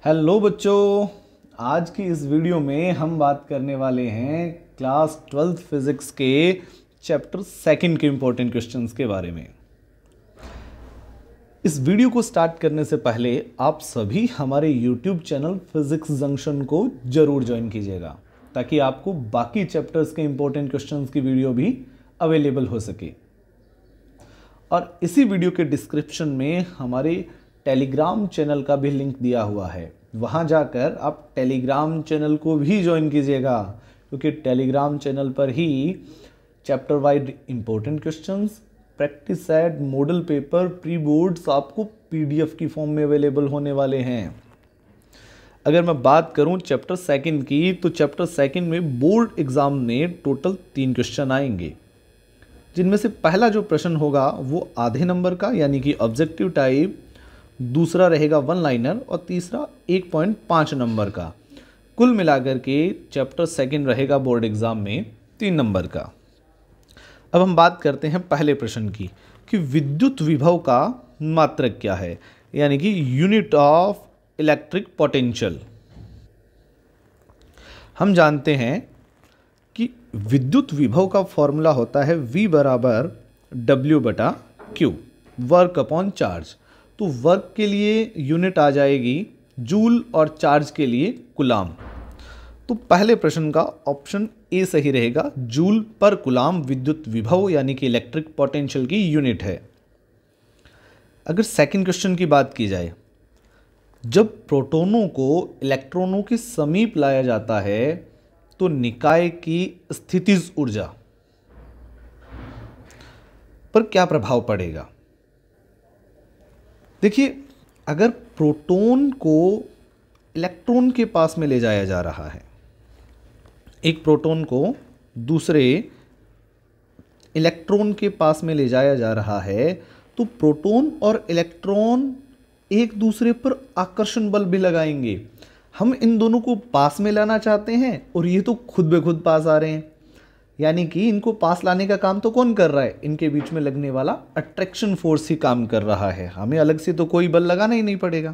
Hello बच्चों, आज की इस वीडियो में हम बात करने वाले हैं क्लास 12th फिजिक्स के चैप्टर सेकंड के इम्पोर्टेंट क्वेश्चंस के बारे में। इस वीडियो को स्टार्ट करने से पहले आप सभी हमारे यूट्यूब चैनल फिजिक्स जंक्शन को जरूर ज्वाइन कीजिएगा ताकि आपको बाकी चैप्टर्स के इम्पोर्टेंट क्वेश्चंस की वीडियो भी अवेलेबल हो सके। और इसी वीडियो के डिस्क्रिप्शन में हमारे टेलीग्राम चैनल का भी लिंक दिया हुआ है, वहां जाकर आप टेलीग्राम चैनल को भी ज्वाइन कीजिएगा क्योंकि टेलीग्राम चैनल पर ही chapter wide important questions, practice set, model paper, pre boards आपको पीडीएफ की फॉर्म में अवेलेबल होने वाले हैं। अगर मैं बात करूं चैप्टर सेकंड की, तो चैप्टर सेकंड में बोर्ड एग्जाम में टोटल 3 क्वेश्चन आएंगे, जिनमें से पहला जो प्रश्न होगा वो आधे नंबर का यानी कि ऑब्जेक्टिव टाइप, दूसरा रहेगा 1 लाइनर और तीसरा 1.5 नंबर का। कुल मिलाकर के चैप्टर सेकंड रहेगा बोर्ड एग्जाम में 3 नंबर का। अब हम बात करते हैं पहले प्रश्न की कि विद्युत विभव का मात्रक क्या है, यानी कि यूनिट ऑफ इलेक्ट्रिक पोटेंशियल। हम जानते हैं कि विद्युत विभव का फॉर्मूला होता है V बराबर W/Q, वर्क अपॉन चार्ज। तो वर्क के लिए यूनिट आ जाएगी जूल और चार्ज के लिए कुलाम। तो पहले प्रश्न का ऑप्शन ए सही रहेगा, जूल पर कुलाम विद्युत विभव यानी कि इलेक्ट्रिक पोटेंशियल की यूनिट है। अगर सेकंड क्वेश्चन की बात की जाए, जब प्रोटॉनों को इलेक्ट्रॉनों के समीप लाया जाता है तो निकाय की स्थितिज ऊर्जा पर क्या प्रभाव पड़ेगा। देखिए, अगर प्रोटॉन को इलेक्ट्रॉन के पास में ले जाया जा रहा है, एक प्रोटॉन को दूसरे इलेक्ट्रॉन के पास में ले जाया जा रहा है, तो प्रोटॉन और इलेक्ट्रॉन एक दूसरे पर आकर्षण बल भी लगाएंगे। हम इन दोनों को पास में लाना चाहते हैं और ये तो खुद ब खुद पास आ रहे हैं, यानी कि इनको पास लाने का काम तो कौन कर रहा है, इनके बीच में लगने वाला अट्रैक्शन फोर्स ही काम कर रहा है। हमें अलग से तो कोई बल लगाना ही नहीं पड़ेगा।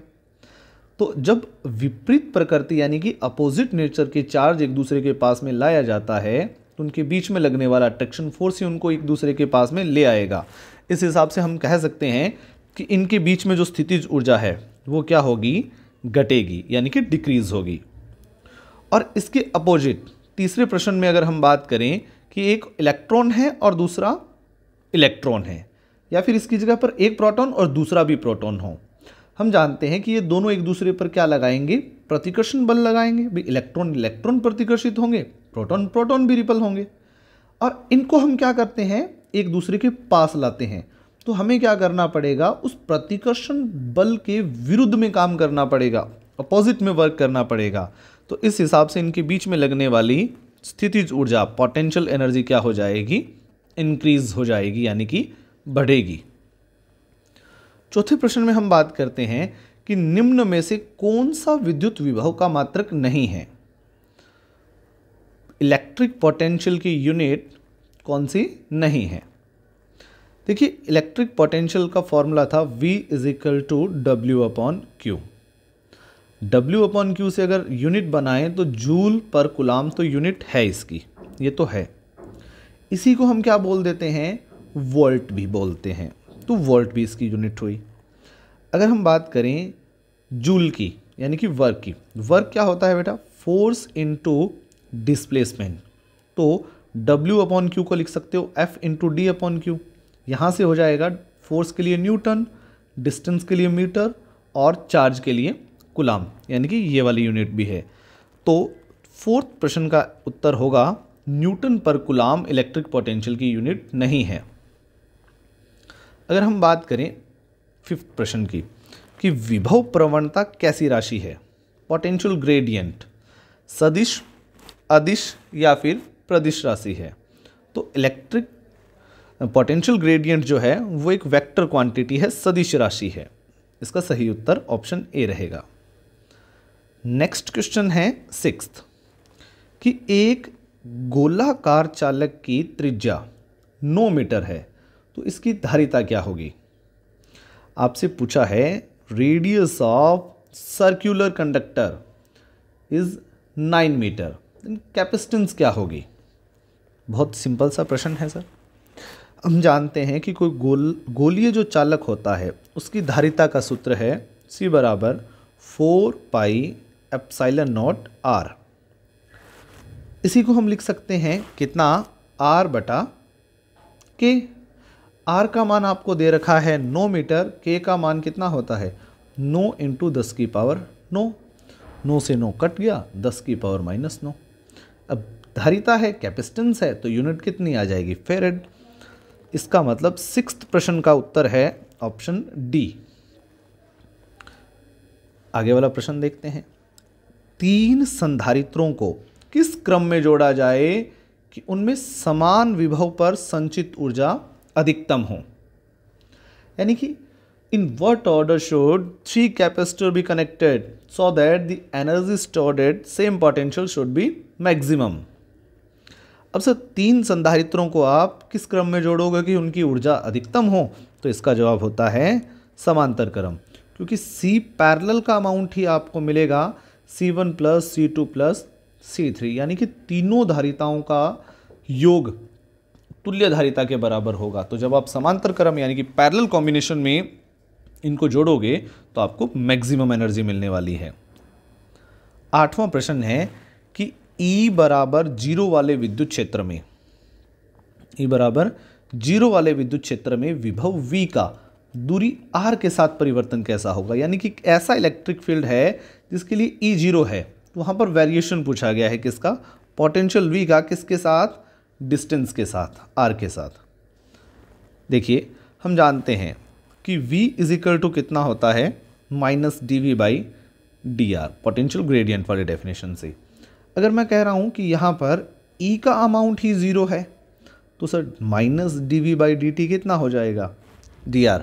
तो जब विपरीत प्रकृति यानी कि अपोजिट नेचर के चार्ज एक दूसरे के पास में लाया जाता है तो उनके बीच में लगने वाला अट्रैक्शन फोर्स ही उनको एक दूसरे के पास में ले आएगा। इस हिसाब से हम कह सकते हैं कि इनके बीच में जो स्थितिज ऊर्जा है वो क्या होगी, घटेगी यानी कि डिक्रीज होगी। और इसके अपोजिट तीसरे प्रश्न में अगर हम बात करें कि एक इलेक्ट्रॉन है और दूसरा इलेक्ट्रॉन है, या फिर इसकी जगह पर एक प्रोटॉन और दूसरा भी प्रोटॉन हो, हम जानते हैं कि ये दोनों एक दूसरे पर क्या लगाएंगे, प्रतिकर्षण बल लगाएंगे। भी इलेक्ट्रॉन इलेक्ट्रॉन प्रतिकर्षित होंगे, प्रोटॉन प्रोटॉन भी रिपल होंगे। और इनको हम क्या करते हैं, एक दूसरे के पास लाते हैं। तो हमें क्या करना पड़ेगा, उस प्रतिकर्षण बल के विरुद्ध में काम करना पड़ेगा, अपोजिट में वर्क करना पड़ेगा। तो इस हिसाब से इनके बीच में लगने वाली स्थितिज ऊर्जा, पोटेंशियल एनर्जी क्या हो जाएगी, इंक्रीज हो जाएगी यानी कि बढ़ेगी। चौथे प्रश्न में हम बात करते हैं कि निम्न में से कौन सा विद्युत विभव का मात्रक नहीं है। इलेक्ट्रिक पोटेंशियल की यूनिट कौन सी नहीं है। देखिए, इलेक्ट्रिक पोटेंशियल का फॉर्मूला था V = W/Q। W/Q से अगर यूनिट बनाएं तो जूल पर कुलाम तो यूनिट है इसकी, ये तो है। इसी को हम क्या बोल देते हैं, वोल्ट भी बोलते हैं। तो वोल्ट भी इसकी यूनिट हुई। अगर हम बात करें जूल की यानी कि वर्क की, वर्क क्या होता है बेटा, फोर्स इनटू डिस्प्लेसमेंट। तो W/Q को लिख सकते हो F × D/Q। यहाँ से हो जाएगा फोर्स के लिए न्यूटन, डिस्टेंस के लिए मीटर और चार्ज के लिए कुलाम, यानी कि ये वाली यूनिट भी है। तो फोर्थ प्रश्न का उत्तर होगा न्यूटन पर कुलाम इलेक्ट्रिक पोटेंशियल की यूनिट नहीं है। अगर हम बात करें फिफ्थ प्रश्न की कि विभव प्रवणता कैसी राशि है, पोटेंशियल ग्रेडियंट सदिश, अदिश या फिर प्रदिश राशि है। तो इलेक्ट्रिक पोटेंशियल ग्रेडियंट जो है वो एक वेक्टर क्वांटिटी है, सदिश राशि है। इसका सही उत्तर ऑप्शन ए रहेगा। नेक्स्ट क्वेश्चन है सिक्स्थ कि एक गोलाकार चालक की त्रिज्या 9 मीटर है तो इसकी धारिता क्या होगी। आपसे पूछा है radius of circular conductor is 9 metre, capacitance क्या होगी? बहुत सिंपल सा प्रश्न है सर। हम जानते हैं कि कोई गोलीय जो चालक होता है उसकी धारिता का सूत्र है C बराबर 4πε0 R। इसी को हम लिख सकते हैं कितना, R बटा K। R का मान आपको दे रखा है 9 मीटर, K का मान कितना होता है 9 × 10 की पावर 9। 9 से 9 कट गया, 10 की पावर -9। अब धारिता है, कैपेसिटेंस है, तो यूनिट कितनी आ जाएगी, फेरेड। इसका मतलब 6th प्रश्न का उत्तर है ऑप्शन डी। आगे वाला प्रश्न देखते हैं। 3 संधारित्रों को किस क्रम में जोड़ा जाए कि उनमें समान विभव पर संचित ऊर्जा अधिकतम हो? यानी कि in what order should 3 capacitor be connected so that the energy stored at same potential should be maximum? अब सर 3 संधारित्रों को आप किस क्रम में जोड़ोगे कि उनकी ऊर्जा अधिकतम हो? तो इसका जवाब होता है समांतर क्रम, क्योंकि C पैरेलल का अमाउंट ही आपको मिलेगा C1 + C2 + C3, यानी कि तीनों धारिताओं का योग तुल्य धारिता के बराबर होगा। तो जब आप समांतर क्रम यानी कि पैरेलल कॉम्बिनेशन में इनको जोड़ोगे तो आपको मैक्सिमम एनर्जी मिलने वाली है। 8वां प्रश्न है कि E बराबर 0 वाले विद्युत क्षेत्र में, E बराबर 0 वाले विद्युत क्षेत्र में विभव V का दूरी R के साथ परिवर्तन कैसा होगा? यानी कि ऐसा इलेक्ट्रिक फील्ड है जिसके लिए E 0 है, वहाँ पर वेरिएशन पूछा गया है किसका, पोटेंशियल V का, किसके साथ, डिस्टेंस के साथ, R के साथ। देखिए हम जानते हैं कि V = कितना होता है -dV/dr, पोटेंशियल ग्रेडियंट वाले डेफिनेशन से। अगर मैं कह रहा हूँ कि यहाँ पर E का अमाउंट ही 0 है तो सर -dV/dt कितना हो जाएगा, dr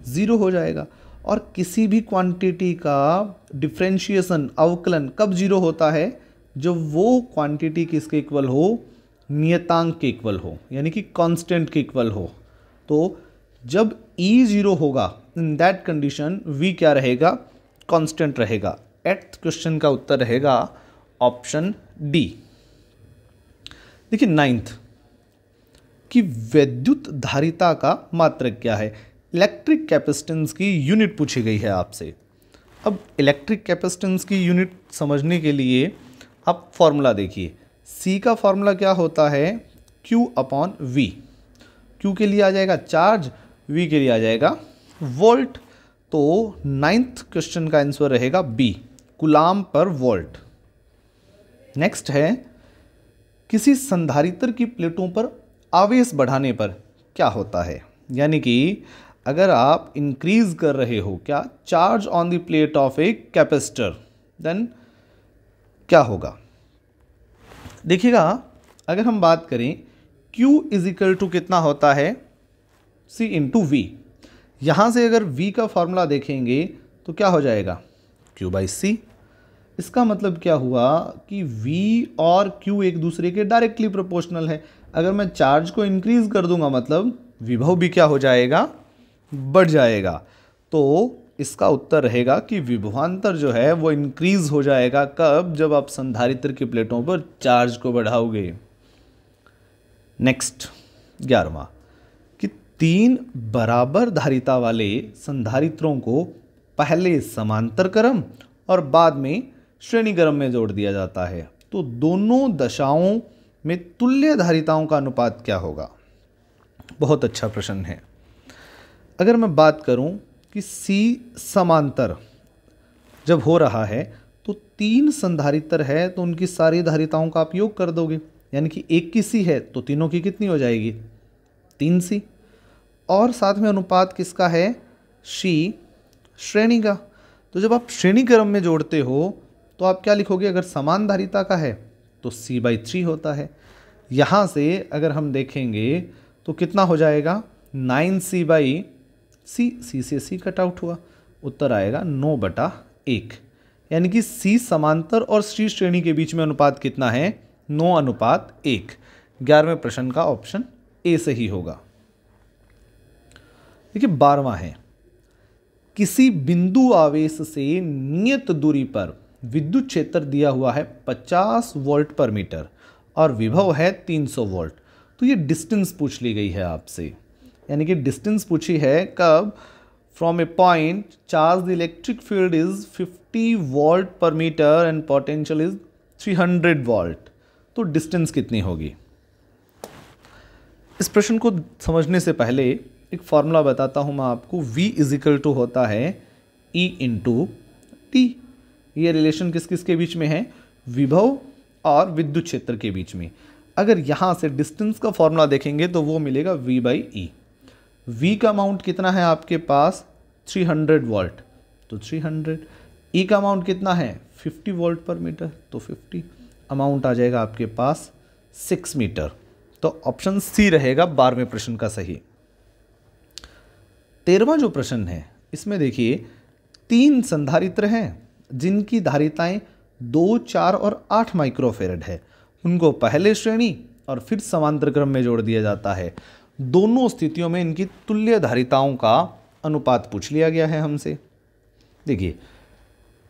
0 हो जाएगा। और किसी भी क्वांटिटी का डिफ्रेंशिएशन, अवकलन कब 0 होता है, जब वो क्वांटिटी किसके इक्वल हो, नियतांक के इक्वल हो, यानी कि कांस्टेंट के इक्वल हो। तो जब E 0 होगा, इन दैट कंडीशन V क्या रहेगा, कांस्टेंट रहेगा। 8th क्वेश्चन का उत्तर रहेगा ऑप्शन डी। देखिए 9th कि विद्युत धारिता का मात्रक क्या है। इलेक्ट्रिक कैपेसिटेंस की यूनिट पूछी गई है आपसे। अब इलेक्ट्रिक कैपेसिटेंस की यूनिट समझने के लिए आप फॉर्मूला देखिए। C का फॉर्मूला क्या होता है, Q/V। Q के लिए आ जाएगा चार्ज, V के लिए आ जाएगा वोल्ट। तो 9th क्वेश्चन का आंसर रहेगा बी, कूलाम पर वोल्ट। नेक्स्ट है, किसी संधारित्र की प्लेटों पर आवेश बढ़ाने पर क्या होता है? यानी कि अगर आप इंक्रीज कर रहे हो क्या, charge on the plate of a capacitor, then क्या होगा? देखिएगा अगर हम बात करें Q = कितना होता है, C × V। यहाँ से अगर V का फॉर्मूला देखेंगे तो क्या हो जाएगा, Q/C। इसका मतलब क्या हुआ कि V और Q एक दूसरे के डायरेक्टली प्रोपोर्शनल है। अगर मैं चार्ज को इंक्रीज कर दूंगा मतलब विभव भी क्या हो जाएगा, बढ़ जाएगा। तो इसका उत्तर रहेगा कि विभवांतर जो है वो इंक्रीज हो जाएगा। कब? जब आप संधारित्र की प्लेटों पर चार्ज को बढ़ाओगे। नेक्स्ट 11वां कि 3 बराबर धारिता वाले संधारित्रों को पहले समांतर क्रम और बाद में श्रेणी क्रम में जोड़ दिया जाता है, तो दोनों दशाओं में तुल्य धारिताओं का अनुपात क्या होगा? बहुत अच्छा प्रश्न है। अगर मैं बात करूं कि C समांतर जब हो रहा है तो 3 संधारित्र है तो उनकी सारी धारिताओं का आप योग कर दोगे, यानी कि एक की C है तो तीनों की कितनी हो जाएगी, 3C। और साथ में अनुपात किसका है, C श्रेणी का। तो जब आप श्रेणी क्रम में जोड़ते हो तो आप क्या लिखोगे, अगर समान धारिता का है तो C/3 होता है। यहाँ से अगर हम देखेंगे तो कितना हो जाएगा, 9C/C, C से C कट आउट हुआ, उत्तर आएगा 9/1। यानी कि C समांतर और C श्रेणी के बीच में अनुपात कितना है, 9:1। 11वें प्रश्न का ऑप्शन ए सही होगा। देखिए 12वां है, किसी बिंदु आवेश से नियत दूरी पर विद्युत क्षेत्र दिया हुआ है 50 वोल्ट पर मीटर और विभव है 300 वोल्ट। तो ये डिस्टेंस पूछ ली गई है आपसे, यानी कि डिस्टेंस पूछी है कब, from a point charge the electric field is 50 volt per metre and potential is 300 volt. तो डिस्टेंस कितनी होगी। इस प्रश्न को समझने से पहले एक फॉर्मूला बताता हूं मैं आपको। V इजिकल टू होता है E इंटू टी। ये रिलेशन किस किस के बीच में है, विभव और विद्युत क्षेत्र के बीच में। अगर यहां से डिस्टेंस का फॉर्मूला देखेंगे तो वो मिलेगा V बाई ई। V का अमाउंट कितना है आपके पास 300 वोल्ट, तो 300। E का अमाउंट कितना है 50 वोल्ट पर मीटर, तो 50। अमाउंट आ जाएगा आपके पास 6 मीटर। तो ऑप्शन सी रहेगा 12वें प्रश्न का सही। 13वां जो प्रश्न है इसमें देखिए 3 संधारित्र हैं जिनकी धारिताएं 2, 4 और 8 माइक्रोफेरेड है। उनको पहले श्रेणी और फिर समांतर क्रम में जोड़ दिया जाता है। दोनों स्थितियों में इनकी तुल्य धारिताओं का अनुपात पूछ लिया गया है हमसे। देखिए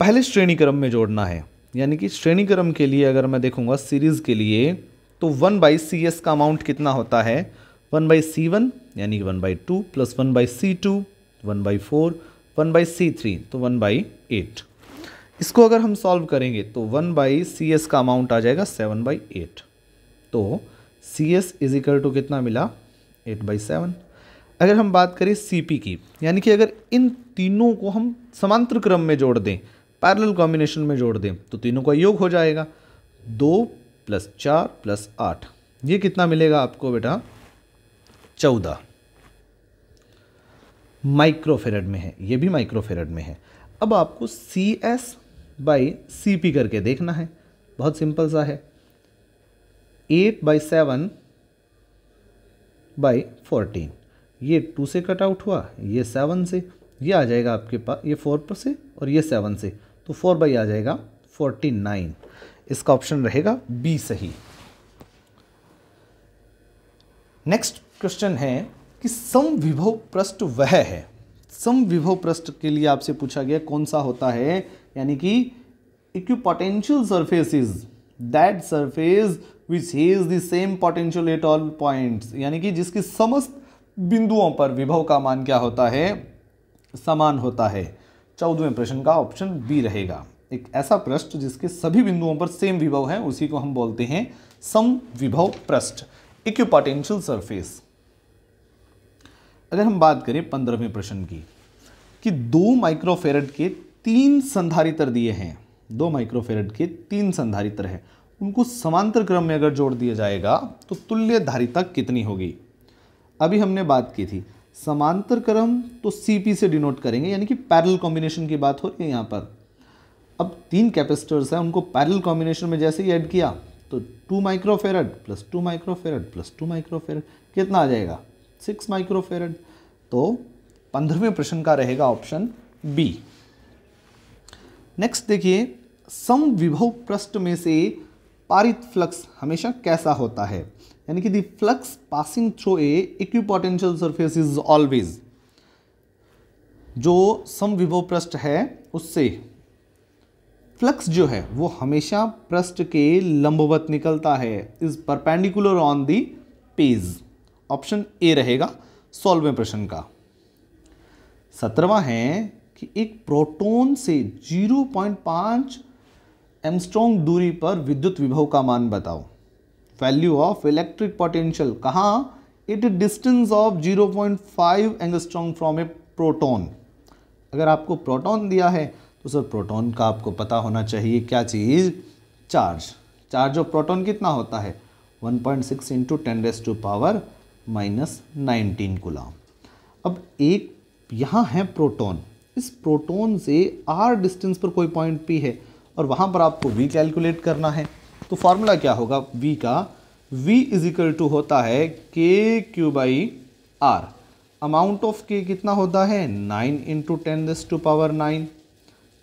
पहले श्रेणी क्रम में जोड़ना है, यानी कि श्रेणी क्रम के लिए अगर मैं देखूंगा सीरीज के लिए तो 1/CS का अमाउंट कितना होता है 1/C1 यानी कि 1/2 प्लस 1/C2 1/4 1/C3 तो 1/8। इसको अगर हम सॉल्व करेंगे तो 1/CS का अमाउंट आ जाएगा 7/8। तो CS इज इक्वल टू कितना मिला 8/7। अगर हम बात करें CP की, यानी कि अगर इन तीनों को हम समांतर क्रम में जोड़ दें, पैरेलल कॉम्बिनेशन में जोड़ दें, तो तीनों का योग हो जाएगा 2 + 4 + 8। ये कितना मिलेगा आपको बेटा 14 माइक्रोफेरेड में है। ये भी माइक्रोफेरेड में है। अब आपको CS/CP करके देखना है। बहुत सिंपल सा है, 8/7/14। ये 2 से कट आउट हुआ, ये 7 से, ये आ जाएगा आपके पास, ये 4 पर से और ये 7 से, तो 4/, आ जाएगा 49। इसका ऑप्शन रहेगा बी सही। नेक्स्ट क्वेश्चन है कि समविभव पृष्ठ वह है। समविभव पृष्ठ के लिए आपसे पूछा गया कौन सा होता है, यानी कि equipotential surface is that surface which has the same potential at all points, यानी कि जिसकी समस्त बिंदुओं पर विभव का मान क्या होता है, समान होता है। 14वें प्रश्न का ऑप्शन बी रहेगा। एक ऐसा पृष्ठ जिसके सभी बिंदुओं पर सेम विभव है उसी को हम बोलते हैं समविभव पृष्ठ, इक्विपोटेंशियल सरफेस। अगर हम बात करें 15वें प्रश्न की कि 2 माइक्रोफेरेड के 3 संधारित्र दिए हैं, 2 माइक्रोफेरेड के 3 संधारित्र हैं, उनको समांतर क्रम में अगर जोड़ दिया जाएगा तो तुल्य धारिता कितनी होगी। अभी हमने बात की थी समांतर क्रम तो CP से डिनोट करेंगे, यानी कि पैरेलल कॉम्बिनेशन की बात हो रही है यहाँ पर। अब 3 कैपेसिटर्स हैं, उनको पैरेलल कॉम्बिनेशन में जैसे ही ऐड किया तो 2 microfarad plus 2 microfarad plus 2 microfarad कितना आ जाएगा 6 माइक्रोफेरेड। तो 15वें प्रश्न का रहेगा ऑप्शन बी। नेक्स्ट देखिए समविभव पृष्ठ में से पारित फ्लक्स हमेशा कैसा होता है, यानी कि the flux passing through a equipotential surface is always. जो समविभव पृष्ठ है उससे फ्लक्स जो है वो हमेशा पृष्ठ के लंबवत निकलता है, is perpendicular on the page. Option A रहेगा 16वें प्रश्न का। 17वां है कि एक प्रोटॉन से 0.5 एंगस्ट्रॉम दूरी पर विद्युत विभव का मान बताओ। वैल्यू ऑफ इलेक्ट्रिक पोटेंशियल कहाँ, it distance of 0.5 angstrom from A proton. अगर आपको प्रोटॉन दिया है तो सर प्रोटॉन का आपको पता होना चाहिए क्या चीज़, चार्ज। चार्ज ऑफ प्रोटॉन कितना होता है 1.6 × 10⁻⁻19 कूलम। अब एक यहाँ है प्रोटॉन, इस प्रोटॉन से r डिस्टेंस पर कोई पॉइंट P है और वहाँ पर आपको V कैलकुलेट करना है। तो फार्मूला क्या होगा V का, V इज इक्वल टू होता है KQ/R। अमाउंट ऑफ K कितना होता है 9 × 10⁻9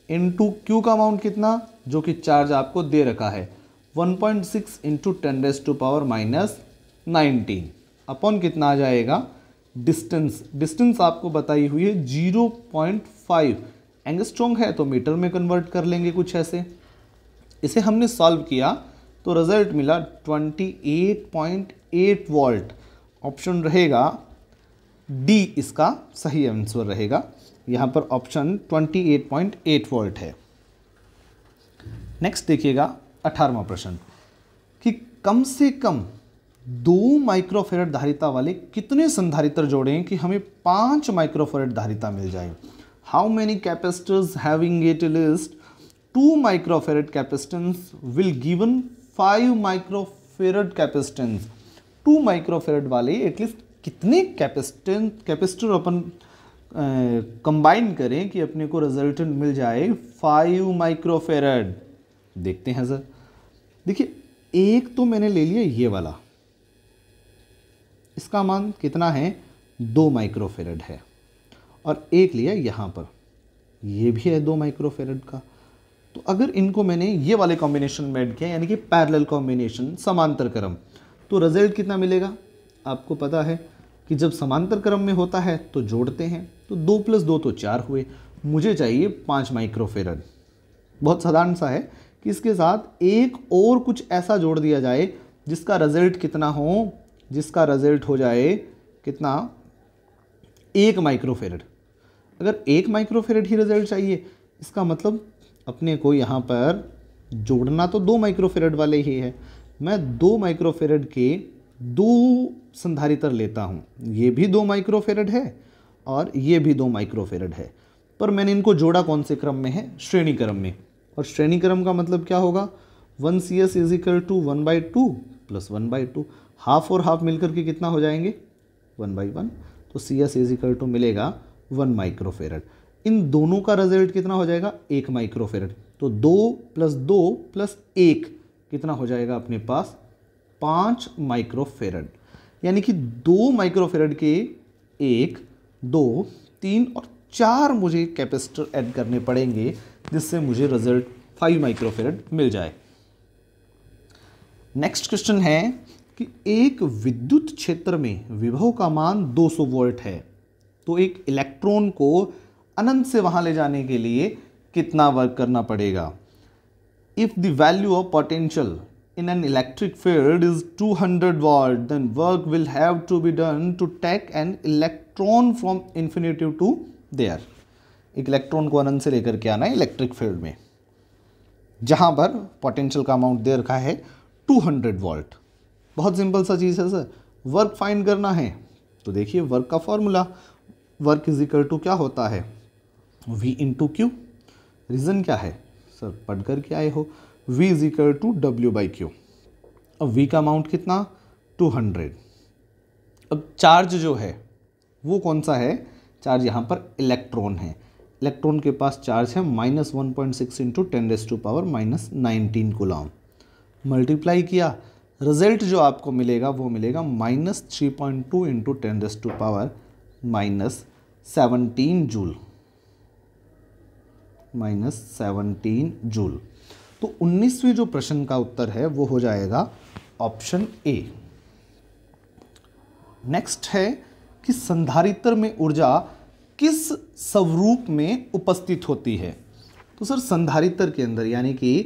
इंटू Q का अमाउंट कितना, जो कि चार्ज आपको दे रखा है 1.6 × 10⁻⁻19 अपॉन कितना आ जाएगा डिस्टेंस आपको बताई हुई है 0.5 एंगस्ट्रॉम है, तो मीटर में कन्वर्ट कर लेंगे कुछ ऐसे। इसे हमने सॉल्व किया तो रिजल्ट मिला 28.8 वोल्ट। ऑप्शन रहेगा डी इसका सही आंसर रहेगा। यहाँ पर ऑप्शन 28.8 वोल्ट है। नेक्स्ट देखिएगा 18वां प्रश्न कि कम से कम 2 माइक्रोफेरेड धारिता वाले कितने संधारित्र जोड़ें कि हमें 5 माइक्रोफेरेड धारिता मिल जाए। How many capacitors having at least 2 microfarad capacitance will given 5 microfarad capacitance. 2 microfarad वाले एटलीस्ट कितने कैपेसिटर अपन कंबाइन करें कि अपने को रिजल्टेंट मिल जाए 5 माइक्रोफेरेड। देखते हैं सर। देखिए, एक तो मैंने ले लिया ये वाला, इसका मान कितना है 2 माइक्रोफेरेड है, और एक लिया यहाँ पर, ये भी है 2 माइक्रोफेरेड का। तो अगर इनको मैंने ये वाले कॉम्बिनेशन में ऐड किया, यानी कि पैरेलल कॉम्बिनेशन, समांतर क्रम, तो रिजल्ट कितना मिलेगा। आपको पता है कि जब समांतर क्रम में होता है तो जोड़ते हैं, तो 2 + 2 तो 4 हुए। मुझे चाहिए 5 माइक्रोफेरेड। बहुत साधारण सा है कि इसके साथ एक और कुछ ऐसा जोड़ दिया जाए जिसका रिजल्ट कितना हो, जिसका रिजल्ट हो जाए कितना 1 माइक्रोफेरेड। अगर 1 माइक्रोफेरेड ही रिजल्ट चाहिए, इसका मतलब अपने को यहाँ पर जोड़ना तो 2 माइक्रोफेरेड वाले ही है। मैं 2 माइक्रोफेरेड के 2 संधारित्र लेता हूँ, ये भी 2 माइक्रोफेरेड है और ये भी 2 माइक्रोफेरेड है, पर मैंने इनको जोड़ा कौन से क्रम में है, श्रेणी क्रम में। और श्रेणी क्रम का मतलब क्या होगा, 1 CS = 1/2 + 1/2, हाफ और हाफ मिलकर के कितना हो जाएंगे 1/1, तो CS = मिलेगा 1 माइक्रोफेरेड। इन दोनों का रिजल्ट कितना हो जाएगा 1 माइक्रोफेरेड, तो 2 + 2 + 1 कितना हो जाएगा अपने पास 5 माइक्रोफेरेड। यानी कि 2 माइक्रोफेरेड के 1, 2, 3 और 4 मुझे कैपेसिटर ऐड करने पड़ेंगे, जिससे मुझे रिजल्ट 5 माइक्रोफेरेड मिल जाए। नेक्स्ट क्वेश्चन है कि एक विद्युत क्षेत्र में विभव का मान 200 वोल्ट है, तो एक इलेक्ट्रॉन को अनंत से वहां ले जाने के लिए कितना वर्क करना पड़ेगा। If the value of potential in an electric field is 200 volt, then work will have to be done to take an electron from infinity to there। एक इलेक्ट्रॉन को अनंत से लेकर के आना है इलेक्ट्रिक फील्ड में, जहां पर पोटेंशियल का अमाउंट दे रखा है 200 वोल्ट। बहुत सिंपल सा चीज़ है सर, वर्क फाइंड करना है। तो देखिए वर्क का फॉर्मूला, वर्क = क्या होता है V × Q। रीज़न क्या है सर, पढ़ कर के आए हो, V = W/Q। अब V का अमाउंट कितना 200। अब चार्ज जो है वो कौन सा है, चार्ज यहाँ पर इलेक्ट्रॉन है। इलेक्ट्रॉन के पास चार्ज है -1.6 × 10⁻⁻19 कूलम। मल्टीप्लाई किया, रिजल्ट जो आपको मिलेगा वो मिलेगा -3.2 × 10⁻17 जूल, -17 जूल। तो 19वें जो प्रश्न का उत्तर है वो हो जाएगा ऑप्शन ए। नेक्स्ट है कि संधारित्र में ऊर्जा किस स्वरूप में उपस्थित होती है। तो सर संधारित्र के अंदर यानी कि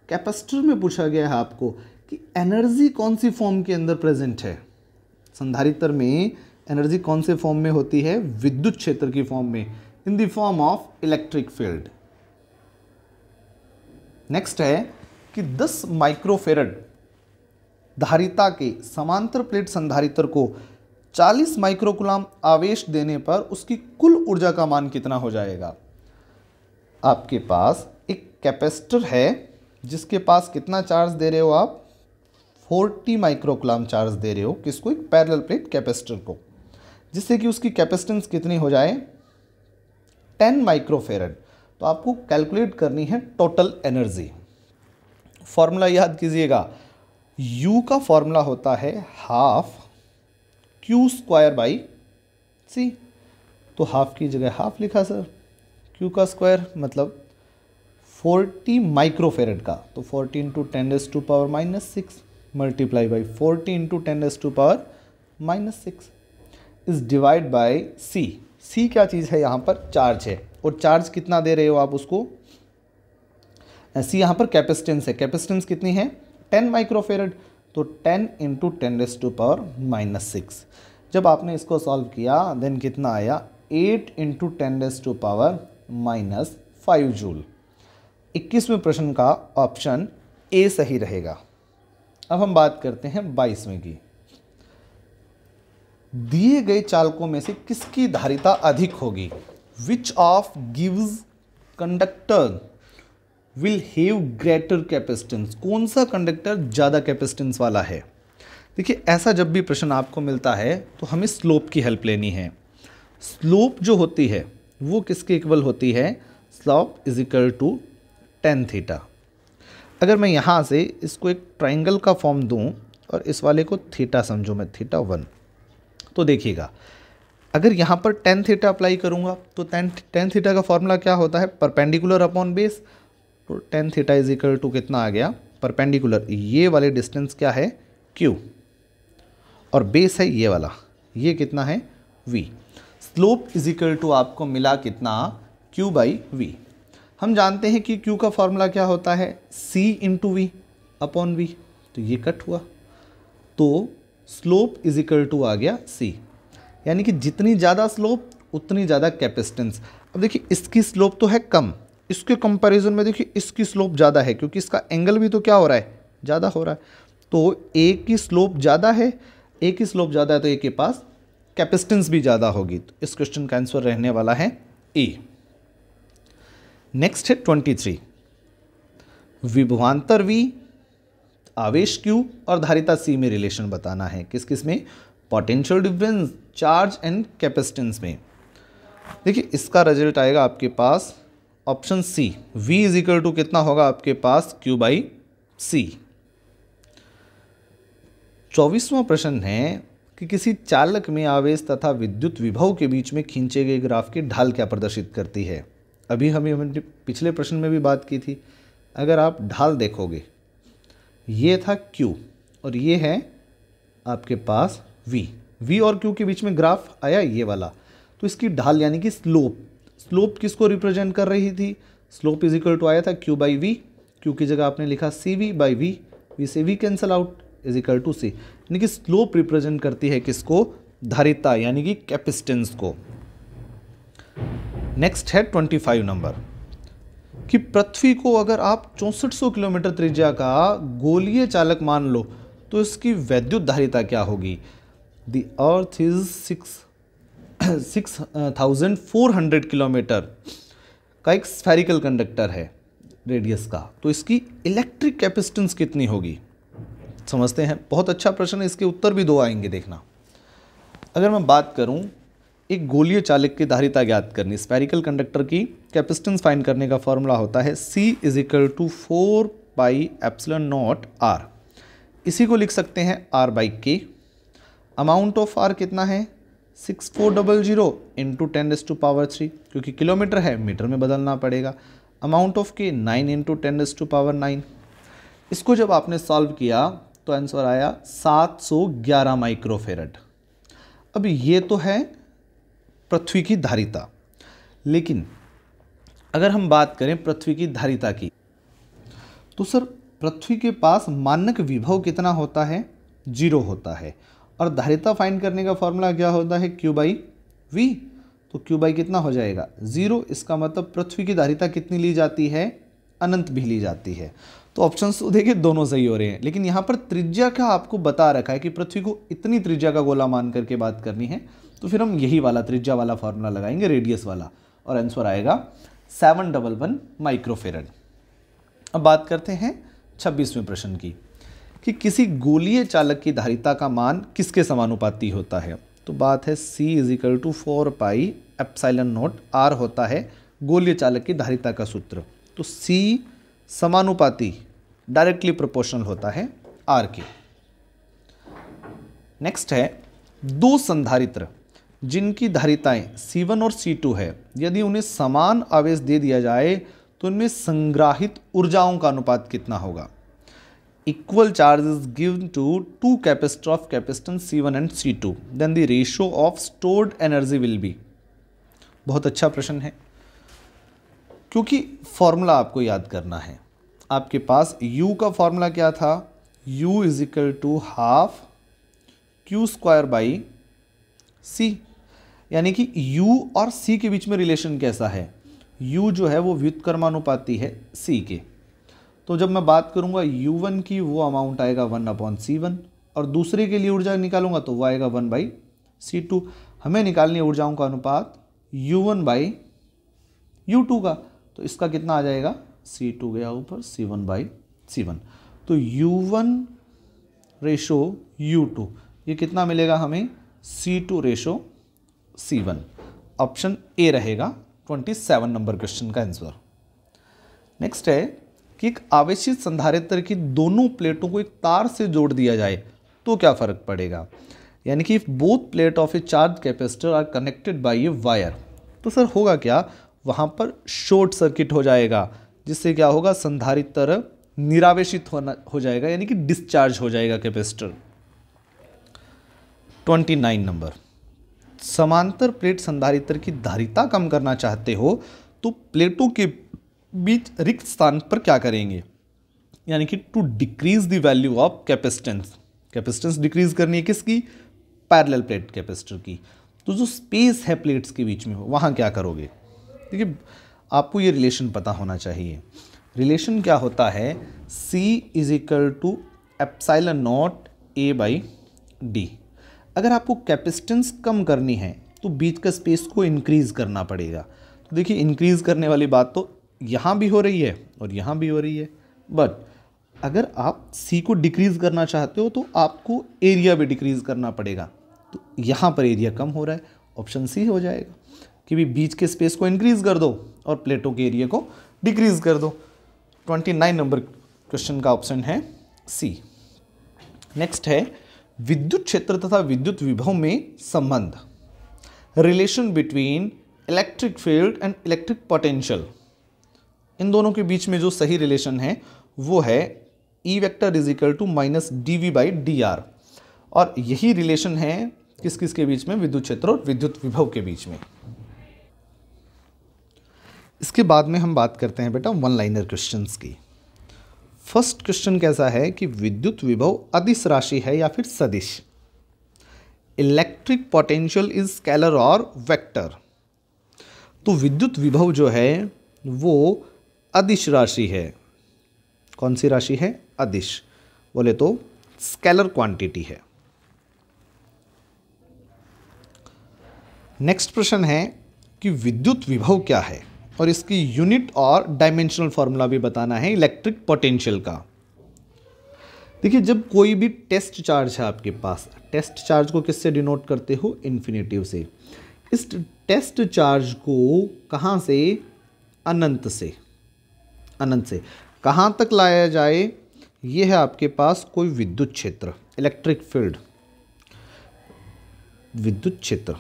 कैपेसिटर में पूछा गया है आपको कि एनर्जी कौन सी फॉर्म के अंदर प्रेजेंट है। संधारित्र में एनर्जी कौन से फॉर्म में होती है, विद्युत क्षेत्र की फॉर्म में, in the form of electric field. Next है कि 10 माइक्रोफेरेड धारिता के समांतर प्लेट संधारित्र को 40 माइक्रोकूलम आवेश देने पर उसकी कुल ऊर्जा का मान कितना हो जाएगा। आपके पास एक कैपेसिटर है जिसके पास कितना चार्ज दे रहे हो आप, 40 माइक्रोकूलम चार्ज दे रहे हो, किसको, एक पैरेलल प्लेट कैपेसिटर को, जिससे कि उसकी कैपेसिटेंस कितनी हो जाए 10 माइक्रोफेरेड। तो आपको कैलकुलेट करनी है टोटल एनर्जी। फॉर्मूला याद कीजिएगा, U का फॉर्मूला होता है ½ Q² तो हाफ की जगह हाफ लिखा सर, Q का स्क्वायर मतलब 40 माइक्रोफेरेड का, तो 40 × 10⁻⁻6 multiply by 40 × 10⁻⁻6। Is divide by C. C क्या चीज़ है यहाँ पर? चार्ज है। और चार्ज कितना दे रहे हो आप उसको? सी यहाँ पर कैपेसिटेंस है। कैपेसिटेंस कितनी है? 10 माइक्रोफेरेड। तो 10 इंटू 10⁻⁻⁶। जब आपने इसको सॉल्व किया देन कितना आया? 8 इंटू 10⁻⁻5 जूल। 21वें प्रश्न का ऑप्शन ए सही रहेगा। अब हम बात करते हैं 22वें की। दिए गए चालकों में से किसकी धारिता अधिक होगी? Which of gives conductor will have greater capacitance? कौन सा कंडक्टर ज़्यादा कैपेसिटेंस वाला है? देखिए, ऐसा जब भी प्रश्न आपको मिलता है तो हमें स्लोप की हेल्प लेनी है। स्लोप जो होती है वो किसके इक्वल होती है? Slope is equal to tan theta. अगर मैं यहाँ से इसको एक ट्राइंगल का फॉर्म दूँ और इस वाले को थीटा समझो, मैं θ1, तो देखिएगा अगर यहाँ पर tan थीटा अप्लाई करूँगा तो tan थीटा का फॉर्मूला क्या होता है? Perpendicular upon base. तो tan theta is equal to कितना आ गया? परपेंडिकुलर, ये वाले डिस्टेंस क्या है? q, और बेस है ये वाला, ये कितना है? v। Slope is equal to आपको मिला कितना? q by v। हम जानते हैं कि q का फॉर्मूला क्या होता है? c into V upon V. तो ये कट हुआ, तो स्लोप इज इक्वल टू आ गया c। यानी कि जितनी ज़्यादा स्लोप उतनी ज़्यादा कैपेसिटेंस। अब देखिए, इसकी स्लोप तो है कम, इसके कंपैरिजन में देखिए इसकी स्लोप ज़्यादा है, क्योंकि इसका एंगल भी तो क्या हो रहा है? ज़्यादा हो रहा है। तो ए की स्लोप ज़्यादा है, ए की स्लोप ज़्यादा है तो ए के पास कैपेसिटेंस भी ज़्यादा होगी। तो इस क्वेश्चन का आंसर रहने वाला है ए। नेक्स्ट है 23। विभवांतर V, आवेश Q और धारिता C में रिलेशन बताना है। किस किस में? Potential difference, charge and capacitance में। देखिए, इसका रिजल्ट आएगा आपके पास option C. V is equal to कितना होगा आपके पास? Q by C। 24वां प्रश्न है कि किसी चालक में आवेश तथा विद्युत विभव के बीच में खींचे गए ग्राफ की ढाल क्या प्रदर्शित करती है? अभी हमने पिछले प्रश्न में भी बात की थी। अगर आप ढाल देखोगे, ये था Q और ये है आपके पास V। V और Q के बीच में ग्राफ आया ये वाला, तो इसकी ढाल यानी कि स्लोप, स्लोप किसको रिप्रेजेंट कर रही थी? स्लोप इज इक्वल टू आया था Q बाई V। Q की जगह आपने लिखा CV बाई V, V से V cancel out, is equal to C। यानी कि स्लोप रिप्रेजेंट करती है किसको? धारिता यानी कि कैपेसिटेंस को। नेक्स्ट है 25 नंबर कि पृथ्वी को अगर आप 6400 किलोमीटर त्रिज्या का गोलीय चालक मान लो तो इसकी वैद्युत धारिता क्या होगी? द अर्थ इज 6400 किलोमीटर का एक स्फेरिकल कंडक्टर है रेडियस का, तो इसकी इलेक्ट्रिक कैपेसिटेंस कितनी होगी? समझते हैं। बहुत अच्छा प्रश्न है, इसके उत्तर भी 2 आएंगे, देखना। अगर मैं बात करूं एक गोलीय चालक की धारिता ज्ञात करनी, स्फेरिकल कंडक्टर की कैपेसिटेंस फाइंड करने का फॉर्मूला होता है C is equal to 4πε0 R। इसी को लिख सकते हैं R by K। Amount of R कितना है? 6400 इंटू 10⁻³ क्योंकि किलोमीटर है, मीटर में बदलना पड़ेगा। Amount of K 9 into 10⁻⁹। इसको जब आपने सॉल्व किया तो आंसर आया 711 माइक्रोफेरेड। अब ये तो है पृथ्वी की धारिता, लेकिन अगर हम बात करें पृथ्वी की धारिता की तो सर पृथ्वी के पास मानक विभव कितना होता है? 0 होता है। और धारिता फाइंड करने का फॉर्मूला क्या होता है? Q by V। तो Q बाई कितना हो जाएगा? 0। इसका मतलब पृथ्वी की धारिता कितनी ली जाती है? अनंत भी ली जाती है। तो ऑप्शंस तो देखिए दोनों सही हो रहे हैं, लेकिन यहाँ पर त्रिज्या का आपको बता रखा है कि पृथ्वी को इतनी त्रिज्या का गोला मान करके बात करनी है, तो फिर हम यही वाला त्रिज्या वाला फॉर्मूला लगाएंगे, रेडियस वाला, और आंसर आएगा 711 माइक्रोफेरेड। अब बात करते हैं 26वें प्रश्न की कि किसी गोलीय चालक की धारिता का मान किसके समानुपाती होता है? तो बात है C is equal to 4πε0 R होता है गोलीय चालक की धारिता का सूत्र। तो C समानुपाती डायरेक्टली प्रोपोर्शनल होता है R के। नेक्स्ट है 2 संधारित्र जिनकी धारिताएं C1 और C2 है, यदि उन्हें समान आवेश दे दिया जाए तो इनमें संग्राहित ऊर्जाओं का अनुपात कितना होगा? equal charge is given to two capacitor of capacitance C1 and C2, then the ratio of stored energy will be। बहुत अच्छा प्रश्न है, क्योंकि फॉर्मूला आपको याद करना है। आपके पास U का फॉर्मूला क्या था, U is equal to half Q square by C, यानी कि U और C के बीच में रिलेशन कैसा है, U जो है वो व्युत्क्रमानुपाती है C के। तो जब मैं बात करूंगा U1 की, वो अमाउंट आएगा 1/C1, और दूसरे के लिए ऊर्जा निकालूंगा तो वो आएगा 1/C2। हमें निकालनी है ऊर्जाओं का अनुपात U1/U2 का, तो इसका कितना आ जाएगा, C2 गया ऊपर, C1/C1, तो U1 रेशो U2, ये कितना मिलेगा हमें, C2 ratio C1। Option A रहेगा 27 नंबर क्वेश्चन का आंसर। नेक्स्ट है कि एक आवेशित संधारित्र की दोनों प्लेटों को एक तार से जोड़ दिया जाए तो क्या फर्क पड़ेगा, यानी कि if both plate of a charge capacitor are connected by a wire, तो सर होगा क्या, वहां पर शॉर्ट सर्किट हो जाएगा, जिससे क्या होगा, संधारित्र निरावेशित हो जाएगा, यानी कि डिस्चार्ज हो जाएगा कैपेसिटर। 29 नंबर, समांतर प्लेट संधारित्र की धारिता कम करना चाहते हो तो प्लेटों के बीच रिक्त स्थान पर क्या करेंगे, यानी कि to decrease the value of capacitance, capacitance decrease करनी है किसकी, पैरेलल प्लेट कैपेसिटर की, तो जो स्पेस है प्लेट्स के बीच में वहां क्या करोगे। देखिए आपको ये रिलेशन पता होना चाहिए, रिलेशन क्या होता है, C is equal to epsilon naught A/D। अगर आपको कैपेसिटेंस कम करनी है तो बीच का स्पेस को इंक्रीज करना पड़ेगा। तो देखिए इंक्रीज करने वाली बात तो यहाँ भी हो रही है और यहाँ भी हो रही है, बट अगर आप C को डिक्रीज करना चाहते हो तो आपको एरिया भी डिक्रीज करना पड़ेगा, तो यहाँ पर एरिया कम हो रहा है, ऑप्शन सी हो जाएगा कि भी बीच के स्पेस को इंक्रीज कर दो और प्लेटों के एरिया को डिक्रीज कर दो। 29 नंबर क्वेश्चन का ऑप्शन है सी। नेक्स्ट है विद्युत क्षेत्र तथा विद्युत विभव में संबंध, relation between electric field and electric potential. इन दोनों के बीच में जो सही रिलेशन है वो है E vector is equal to minus dV/dr, और यही रिलेशन है किस किस के बीच में, विद्युत क्षेत्र और विद्युत विभव के बीच में। इसके बाद में हम बात करते हैं बेटा वन लाइनर क्वेश्चंस की। फर्स्ट क्वेश्चन कैसा है कि विद्युत विभव अदिश राशि है या फिर सदिश, इलेक्ट्रिक पोटेंशियल इज स्केलर और वेक्टर। तो विद्युत विभव जो है वो अदिश राशि है, कौन सी राशि है, अदिश, बोले तो स्केलर क्वांटिटी है। नेक्स्ट प्रश्न है कि विद्युत विभव क्या है और इसकी यूनिट और डायमेंशनल फॉर्मूला भी बताना है इलेक्ट्रिक पोटेंशियल का। देखिए जब कोई भी टेस्ट चार्ज है आपके पास, टेस्ट चार्ज को किससे डिनोट करते हो, इन्फिनेटिव से। इस टेस्ट चार्ज को कहाँ से, अनंत से, अनंत से कहाँ तक लाया जाए, ये है आपके पास कोई विद्युत क्षेत्र, इलेक्ट्रिक फील्ड, विद्युत क्षेत्र।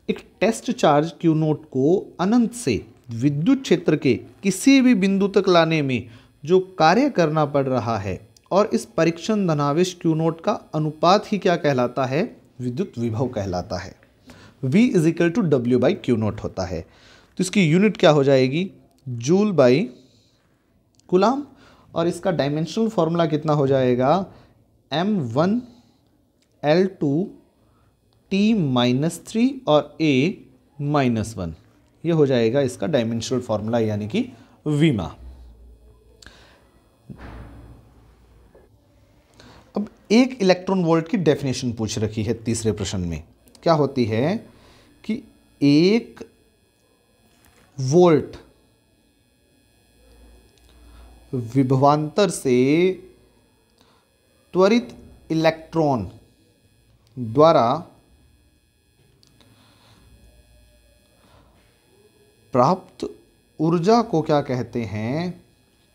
एक टेस्ट चार्ज क्यू नोट को अनंत से विद्युत क्षेत्र के किसी भी बिंदु तक लाने में जो कार्य करना पड़ रहा है, और इस परीक्षण धनावेश क्यू नोट का अनुपात ही क्या कहलाता है, विद्युत विभव कहलाता है। V is equal to W/Q note होता है, तो इसकी यूनिट क्या हो जाएगी, जूल बाई कूलाम, और इसका डायमेंशनल फॉर्मूला कितना हो जाएगा, M1L2T-3 और A-1, ये हो जाएगा इसका डायमेंशनल फॉर्मूला, यानी कि वीमा। अब एक इलेक्ट्रॉन वोल्ट की डेफिनेशन पूछ रखी है तीसरे प्रश्न में, क्या होती है कि एक वोल्ट विभवांतर से त्वरित इलेक्ट्रॉन द्वारा प्राप्त ऊर्जा को क्या कहते हैं,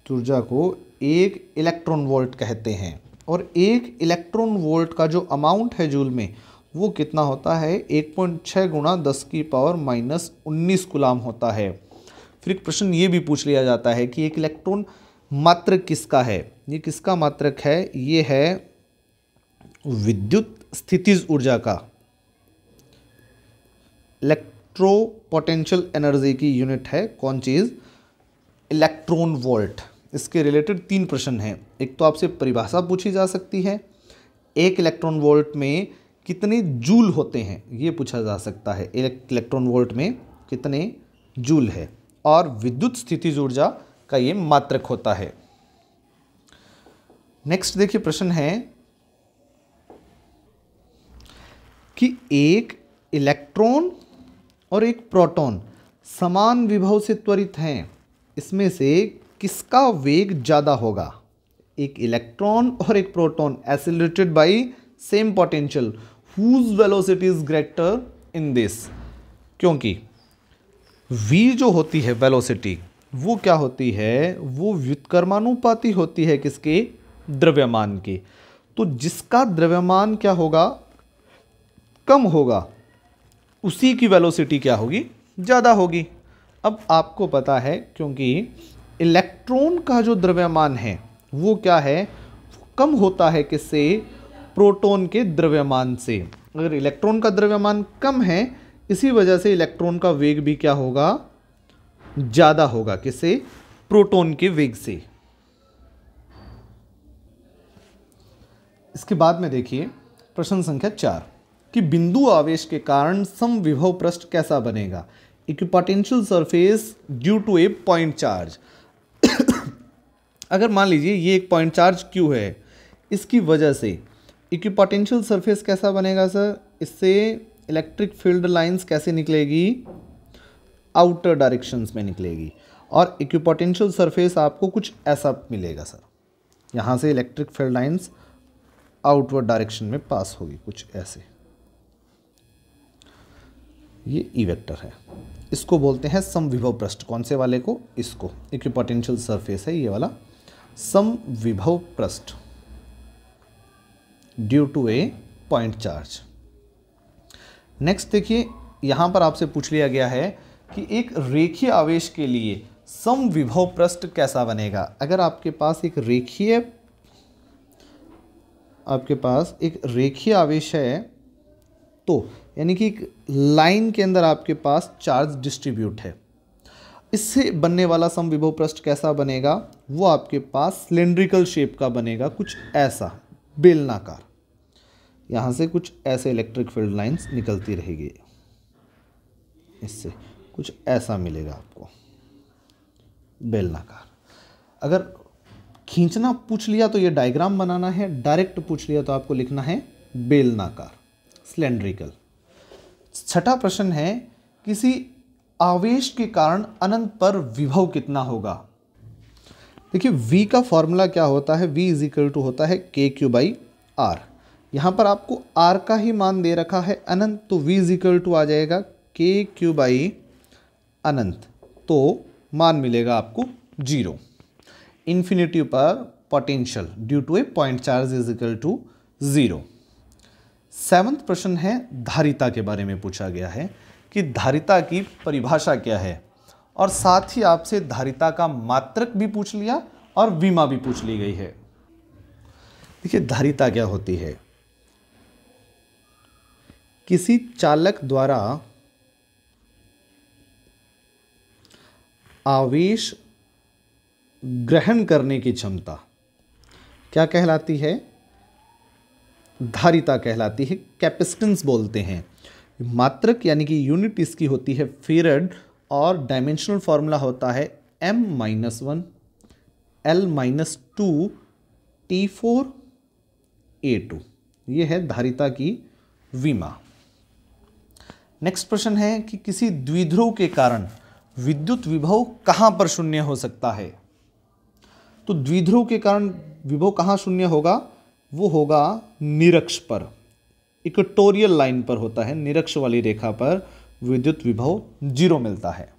ऊर्जा को एक इलेक्ट्रॉन वोल्ट कहते हैं। और एक इलेक्ट्रॉन वोल्ट का जो अमाउंट है जूल में वो कितना होता है, 1.6 गुणा 10⁻⁻19 कूलाम होता है। फिर एक प्रश्न ये भी पूछ लिया जाता है कि एक इलेक्ट्रॉन मात्रक किसका है? ये किसका मात्रक है? ये है विद्युत स्थितिज ऊर्जा का। इलेक्ट्रो पोटेंशियल एनर्जी की यूनिट है कौन चीज़? Electron volt. इसके रिलेटेड 3 प्रश्न हैं। एक तो आपसे परिभाषा पूछी जा सकती है, एक इलेक्ट्रॉन वोल्ट में कितने जूल होते हैं ये पूछा जा सकता है, इलेक्ट्रॉन वोल्ट में कितने जूल है, और विद्युत स्थितिज ऊर्जा का ये मात्रक होता है। नेक्स्ट देखिए प्रश्न है कि एक इलेक्ट्रॉन और एक प्रोटॉन समान विभव से त्वरित हैं, इसमें से किसका वेग ज़्यादा होगा? एक इलेक्ट्रॉन और एक proton accelerated by same potential, whose velocity is greater in this. क्योंकि v जो होती है वेलोसिटी, वो क्या होती है? वो व्युत्क्रमानुपाती होती है किसके? द्रव्यमान के। तो जिसका द्रव्यमान क्या होगा? कम होगा, उसी की वेलोसिटी क्या होगी? ज़्यादा होगी। अब आपको पता है क्योंकि इलेक्ट्रॉन का जो द्रव्यमान है वो क्या है? कम होता है किससे? प्रोटॉन के द्रव्यमान से। अगर इलेक्ट्रॉन का द्रव्यमान कम है, इसी वजह से इलेक्ट्रॉन का वेग भी क्या होगा? ज़्यादा होगा। किससे? प्रोटॉन के वेग से। इसके बाद में देखिए प्रश्न संख्या 4 कि बिंदु आवेश के कारण समविभव पृष्ठ कैसा बनेगा? Equipotential surface due to a point charge. अगर मान लीजिए ये एक पॉइंट चार्ज क्यू है, इसकी वजह से इक्विपोटेंशियल सरफेस कैसा बनेगा सर? इससे इलेक्ट्रिक फील्ड लाइंस कैसे निकलेगी? आउटर डायरेक्शंस में निकलेगी, और इक्विपोटेंशियल सरफेस आपको कुछ ऐसा मिलेगा सर। यहाँ से electric field lines outward direction में पास होगी कुछ ऐसे। ये ई वेक्टर है, इसको बोलते हैं समविभव पृष्ठ। कौन से वाले को? इसको। इक्विपोटेंशियल सरफेस है ये वाला समविभव पृष्ठ due to a point charge. Next देखिए, यहां पर आपसे पूछ लिया गया है कि एक रेखीय आवेश के लिए समविभव पृष्ठ कैसा बनेगा? अगर आपके पास एक रेखीय आवेश है, तो यानी कि एक लाइन के अंदर आपके पास चार्ज डिस्ट्रीब्यूट है, इससे बनने वाला समविभव पृष्ठ कैसा बनेगा? वो आपके पास सिलेंड्रिकल शेप का बनेगा, कुछ ऐसा बेलनाकार। यहाँ से कुछ ऐसे इलेक्ट्रिक फील्ड लाइंस निकलती रहेगी, इससे कुछ ऐसा मिलेगा आपको बेलनाकार। अगर खींचना पूछ लिया तो ये डायग्राम बनाना है, डायरेक्ट पूछ लिया तो आपको लिखना है बेलनाकार, सिलेंड्रिकल। छठा प्रश्न है, किसी आवेश के कारण अनंत पर विभव कितना होगा? देखिए v का फॉर्मूला क्या होता है? v इज इक्वल टू होता है KQ/R। यहाँ पर आपको R का ही मान दे रखा है अनंत, तो v इज इक्वल टू आ जाएगा KQ/अनंत, तो मान मिलेगा आपको 0। इन्फिनिटी पर potential due to a point charge is equal to 0। 7वां प्रश्न है, धारिता के बारे में पूछा गया है कि धारिता की परिभाषा क्या है, और साथ ही आपसे धारिता का मात्रक भी पूछ लिया और विमा भी पूछ ली गई है। देखिए धारिता क्या होती है? किसी चालक द्वारा आवेश ग्रहण करने की क्षमता क्या कहलाती है? धारिता कहलाती है, कैपेसिटेंस बोलते हैं। मात्रक यानी कि यूनिट इसकी होती है फैराड, और डायमेंशनल फॉर्मूला होता है m-1 L-2 T4A2। ये है धारिता की विमा। नेक्स्ट प्रश्न है कि किसी द्विध्रुव के कारण विद्युत विभव कहां पर शून्य हो सकता है? तो द्विध्रुव के कारण विभव कहां शून्य होगा? वो होगा निरक्ष पर, इक्वेटोरियल लाइन पर होता है, निरक्ष वाली रेखा पर विद्युत विभव 0 मिलता है।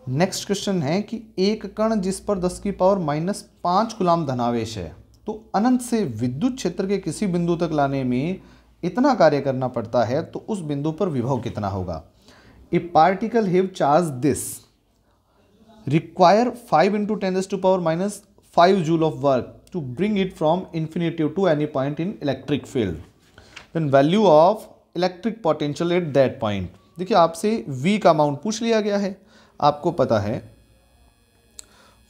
नेक्स्ट क्वेश्चन है कि एक कण जिस पर 10⁻⁻5 कूलम धनावेश है, तो अनंत से विद्युत क्षेत्र के किसी बिंदु तक लाने में इतना कार्य करना पड़ता है, तो उस बिंदु पर विभव कितना होगा? ए particle have charge this require 5 into 10 raised to power minus 5 joule of work to bring it from infinitive to any point in electric field. Then value of electric potential at that point. देखिए आपसे V का amount पूछ लिया गया है, आपको पता है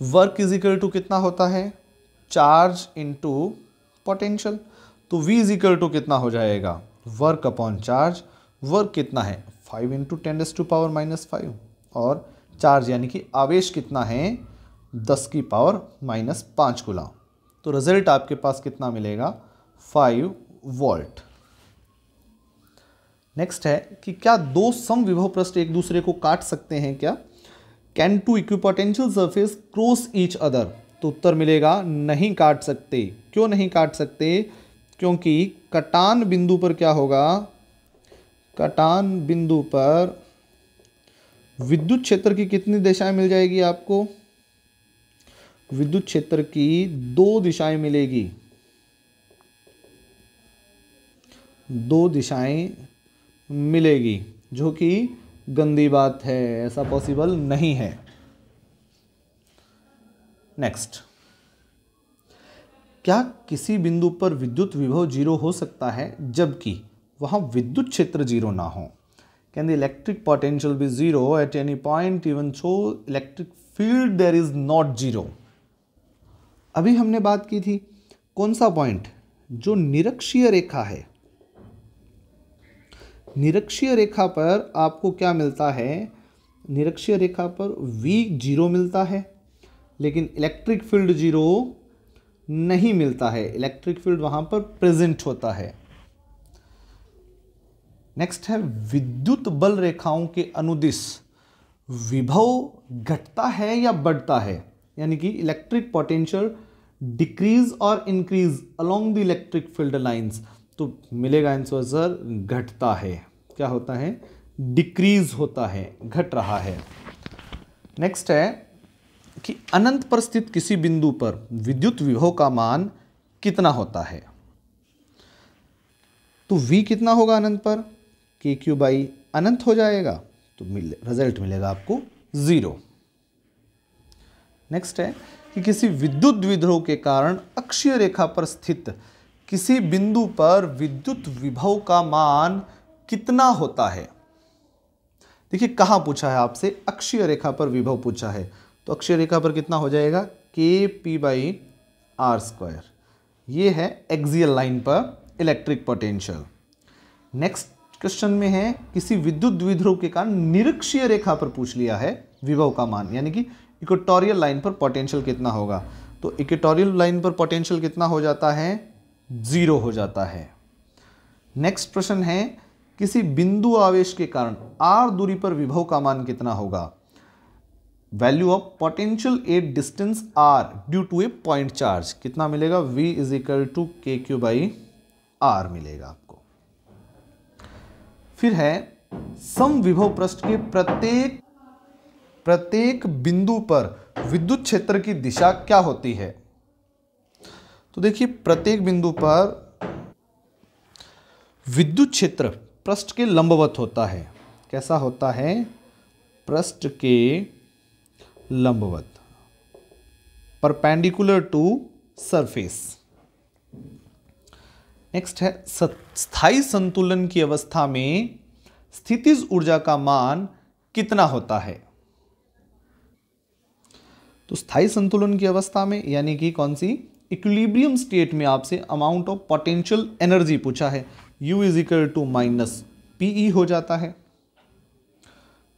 वर्क इज इक्वल टू कितना होता है, चार्ज इनटू पोटेंशियल। तो V इज इक्वल टू कितना हो जाएगा, वर्क अपॉन चार्ज। वर्क कितना है 5 into 10 raise to power minus 5 और चार्ज यानी कि आवेश कितना है 10 की पावर माइनस 5 गुना। तो रिजल्ट आपके पास कितना मिलेगा 5 वोल्ट। नेक्स्ट है कि क्या दो समविभव पृष्ठ एक दूसरे को काट सकते हैं क्या, can two equipotential surface cross each other. तो उत्तर मिलेगा नहीं काट सकते। क्यों नहीं काट सकते, क्योंकि कटान बिंदु पर क्या होगा, कटान बिंदु पर विद्युत क्षेत्र की कितनी दिशाएं मिल जाएगी आपको, विद्युत क्षेत्र की 2 दिशाएं मिलेगी, 2 दिशाएं मिलेगी, जो कि गंदी बात है, ऐसा पॉसिबल नहीं है। नेक्स्ट, क्या किसी बिंदु पर विद्युत विभव 0 हो सकता है जबकि वहां विद्युत क्षेत्र 0 ना हो। Can the electric potential be 0 at any point even so electric field there is not 0। अभी हमने बात की थी कौन सा पॉइंट, जो निरक्षीय रेखा है। निरक्षीय रेखा पर आपको क्या मिलता है, निरक्षीय रेखा पर V 0 मिलता है, लेकिन इलेक्ट्रिक फील्ड 0 नहीं मिलता है, इलेक्ट्रिक फील्ड वहां पर प्रेजेंट होता है। नेक्स्ट है विद्युत बल रेखाओं के अनुदिश विभव घटता है या बढ़ता है, यानी कि इलेक्ट्रिक पोटेंशियल डिक्रीज और increase along the electric field lines. तो मिलेगा आंसर घटता है। क्या होता है, डिक्रीज होता है, घट रहा है। नेक्स्ट है कि अनंत पर स्थित किसी बिंदु पर विद्युत विभव का मान कितना होता है। तो V कितना होगा अनंत पर, KQ बाई अनंत हो जाएगा, तो रिजल्ट मिलेगा आपको 0। नेक्स्ट है कि किसी विद्युत द्विध्रुव के कारण अक्षीय रेखा पर स्थित किसी बिंदु पर विद्युत विभव का मान कितना होता है। देखिए कहां पूछा है आपसे, अक्षीय रेखा पर विभव पूछा है, तो अक्षीय रेखा पर कितना हो जाएगा KP/r²। ये है एक्सियल लाइन पर इलेक्ट्रिक पोटेंशियल। नेक्स्ट क्वेश्चन में है किसी विद्युत द्विध्रुव के कारण निरक्षीय रेखा पर पूछ लिया है विभव का मान, यानी कि इक्वेटोरियल लाइन पर पोटेंशियल कितना होगा। तो इक्वेटोरियल लाइन पर पोटेंशियल कितना हो जाता है, 0 हो जाता है। नेक्स्ट प्रश्न है किसी बिंदु आवेश के कारण r दूरी पर विभव का मान कितना होगा। Value of potential at distance r due to a point charge कितना मिलेगा, V is equal to KQ/r मिलेगा आपको। फिर है समविभव पृष्ठ के प्रत्येक बिंदु पर विद्युत क्षेत्र की दिशा क्या होती है। तो देखिए प्रत्येक बिंदु पर विद्युत क्षेत्र पृष्ठ के लंबवत होता है। कैसा होता है, पृष्ठ के लंबवत, परपेंडिकुलर टू सरफेस। नेक्स्ट है स्थायी संतुलन की अवस्था में स्थितिज ऊर्जा का मान कितना होता है। तो स्थायी संतुलन की अवस्था में यानी कि कौन सी, इक्विलिब्रियम स्टेट में आपसे अमाउंट ऑफ पोटेंशियल एनर्जी पूछा है, U is equal to minus PE हो जाता है।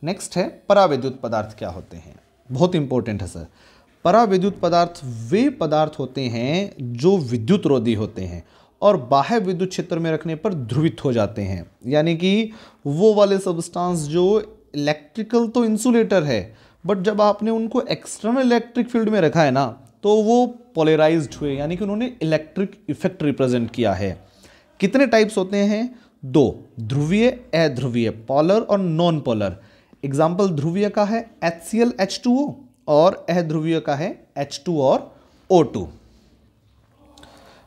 नेक्स्ट है परावैद्युत पदार्थ क्या होते हैं, बहुत इंपॉर्टेंट है सर। परावैद्युत पदार्थ वे पदार्थ होते हैं जो विद्युत रोधी होते हैं और बाह्य विद्युत क्षेत्र में रखने पर ध्रुवित हो जाते हैं, यानी कि वो वाले सब्सटेंस जो इलेक्ट्रिकल तो इंसुलेटर है, बट जब आपने उनको एक्सटर्नल इलेक्ट्रिक फील्ड में रखा है ना, तो वो पोलराइज्ड हुए, यानी कि उन्होंने इलेक्ट्रिक इफेक्ट रिप्रेजेंट किया है। कितने टाइप्स होते हैं, 2, ध्रुवीय, अध्रुवीय, पोलर और नॉन पोलर। एग्जाम्पल ध्रुवीय का है HCl H2O और अध्रुवीय का है H2 और O2।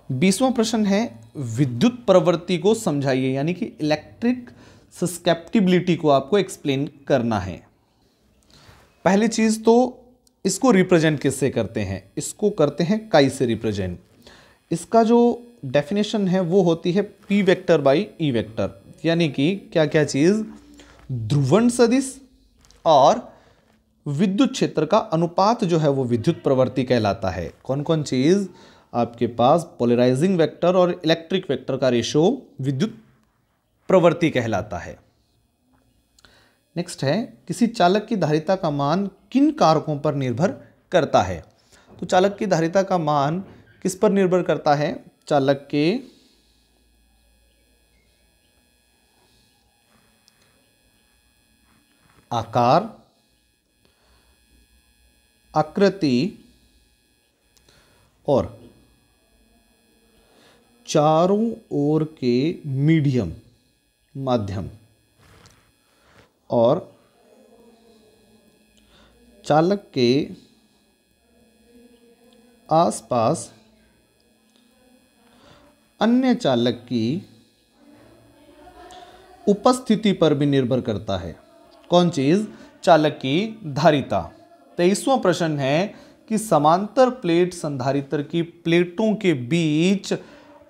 20वां प्रश्न है विद्युत प्रवृत्ति को समझाइए, यानी कि इलेक्ट्रिक सस्केप्टिबिलिटी को आपको एक्सप्लेन करना है। पहली चीज तो इसको रिप्रेजेंट किससे करते हैं? इसको करते हैं काई से रिप्रेजेंट। इसका जो डेफिनेशन है वो होती है P vector by E vector, यानी कि क्या क्या चीज, ध्रुवण सदिश और विद्युत क्षेत्र का अनुपात जो है वो विद्युत प्रवृत्ति कहलाता है। कौन कौन चीज? आपके पास पोलराइजिंग वेक्टर और इलेक्ट्रिक वेक्टर का रेशो विद्युत प्रवृत्ति कहलाता है। नेक्स्ट है, किसी चालक की धारिता का मान किन कारकों पर निर्भर करता है? तो चालक की धारिता का मान किस पर निर्भर करता है? चालक के आकार, आकृति और चारों ओर के मीडियम, माध्यम और चालक के आसपास अन्य चालक की उपस्थिति पर भी निर्भर करता है। कौन चीज? चालक की धारिता। 23वां प्रश्न है कि समांतर प्लेट संधारित्र की प्लेटों के बीच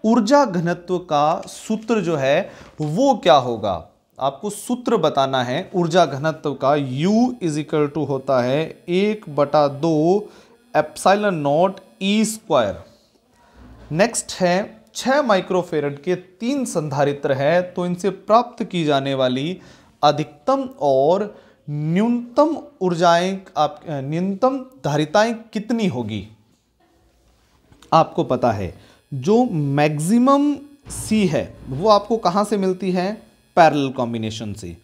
ऊर्जा घनत्व का सूत्र जो है वो क्या होगा? आपको सूत्र बताना है ऊर्जा घनत्व का। U = होता है 1/2 एप्सिलॉन नॉट E²। नेक्स्ट है 6 माइक्रोफेरेड के 3 संधारित्र है, तो इनसे प्राप्त की जाने वाली अधिकतम और न्यूनतम ऊर्जाएं, न्यूनतम धारिताएं कितनी होगी? आपको पता है जो मैक्सिमम C है वो आपको कहां से मिलती है? पैरेलल कॉम्बिनेशन से।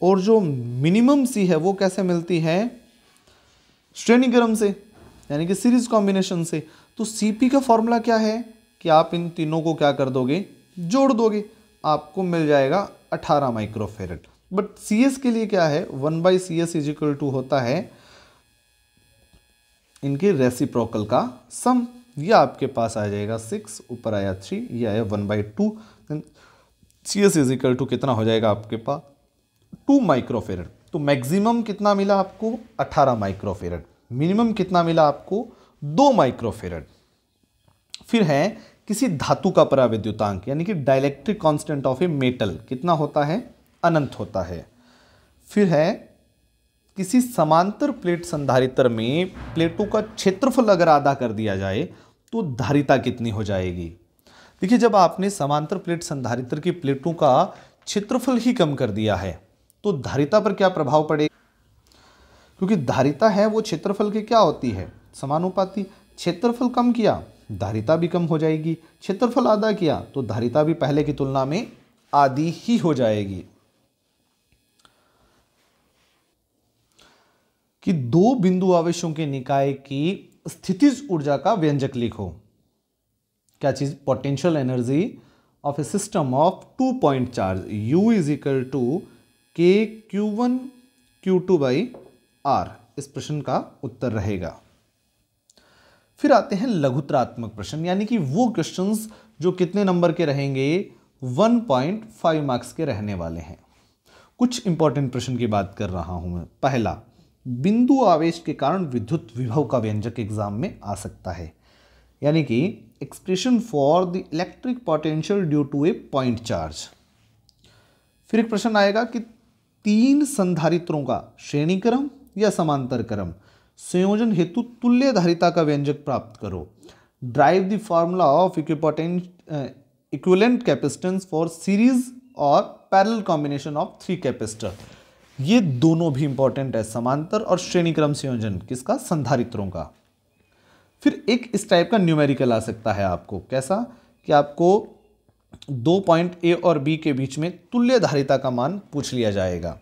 और जो मिनिमम C है वो कैसे मिलती है? श्रेणीक्रम से, यानी कि सीरीज कॉम्बिनेशन से। तो Cp का फॉर्मूला क्या है कि आप इन तीनों को क्या कर दोगे? जोड़ दोगे, आपको मिल जाएगा 18 माइक्रोफेरेड। बट Cs के लिए क्या है? 1/Cs = होता है इनके रेसिप्रोकल का सम। यह आपके पास आ जाएगा 6, ऊपर आया 3, यह आया 1/2। Cs = कितना हो जाएगा आपके पास? 2 माइक्रोफेरेड। तो मैक्सिमम कितना मिला आपको? 18 माइक्रोफेरेड। मिनिमम कितना मिला आपको? 2 माइक्रोफेरेड। फिर है किसी धातु का पराविद्युतांक, यानी कि dielectric constant of a metal कितना होता है? अनंत होता है। फिर है किसी समांतर प्लेट संधारित्र में प्लेटों का क्षेत्रफल अगर आधा कर दिया जाए तो धारिता कितनी हो जाएगी? देखिए, जब आपने समांतर प्लेट संधारित्र की प्लेटों का क्षेत्रफल ही कम कर दिया है तो धारिता पर क्या प्रभाव पड़ेगा? क्योंकि धारिता है वो क्षेत्रफल की क्या होती है? समानुपाती। क्षेत्रफल कम किया, धारिता भी कम हो जाएगी। क्षेत्रफल आधा किया तो धारिता भी पहले की तुलना में आधी ही हो जाएगी। कि 2 बिंदु आवेशों के निकाय की स्थितिज ऊर्जा का व्यंजक लिखो। क्या चीज? Potential energy of A system of 2 point charge U = KQ1 Q2/R। इस प्रश्न का उत्तर रहेगा। फिर आते हैं लघुतरात्मक प्रश्न, यानी कि वो क्वेश्चंस जो कितने नंबर के रहेंगे? 1.5 मार्क्स के रहने वाले हैं। कुछ इंपॉर्टेंट प्रश्न की बात कर रहा हूं मैं। पहला, बिंदु आवेश के कारण विद्युत विभव का व्यंजक एग्जाम में आ सकता है, यानी कि expression for the electric potential due to a point charge. फिर एक प्रश्न आएगा कि 3 संधारित्रों का श्रेणीक्रम या समांतर क्रम संयोजन हेतु तुल्य धारिता का व्यंजक प्राप्त करो। Drive the formula of equivalent capacitance for series और पैरेलल कॉम्बिनेशन ऑफ 3 कैपेसिटर। ये दोनों भी इंपॉर्टेंट है, समांतर और श्रेणीक्रम संयोजन किसका? संधारित्रों का। फिर एक इस टाइप का न्यूमेरिकल आ सकता है आपको। कैसा? कि आपको 2 पॉइंट A और B के बीच में तुल्य धारिता का मान पूछ लिया जाएगा।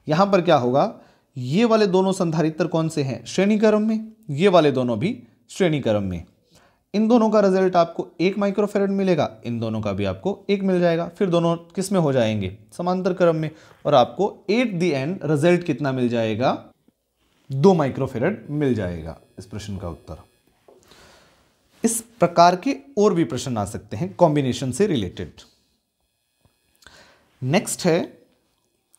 यहां पर क्या होगा? ये वाले दोनों संधारित्र कौन से हैं? श्रेणीक्रम में। ये वाले दोनों भी श्रेणीक्रम में। इन दोनों का रिजल्ट आपको 1 माइक्रोफेरेड मिलेगा, इन दोनों का भी आपको 1 मिल जाएगा। फिर दोनों किस में हो जाएंगे? समांतर क्रम में। और आपको एट द एंड रिजल्ट कितना मिल जाएगा? 2 माइक्रोफेरेड मिल जाएगा। इस प्रश्न का उत्तर। इस प्रकार के और भी प्रश्न आ सकते हैं कॉम्बिनेशन से रिलेटेड। नेक्स्ट है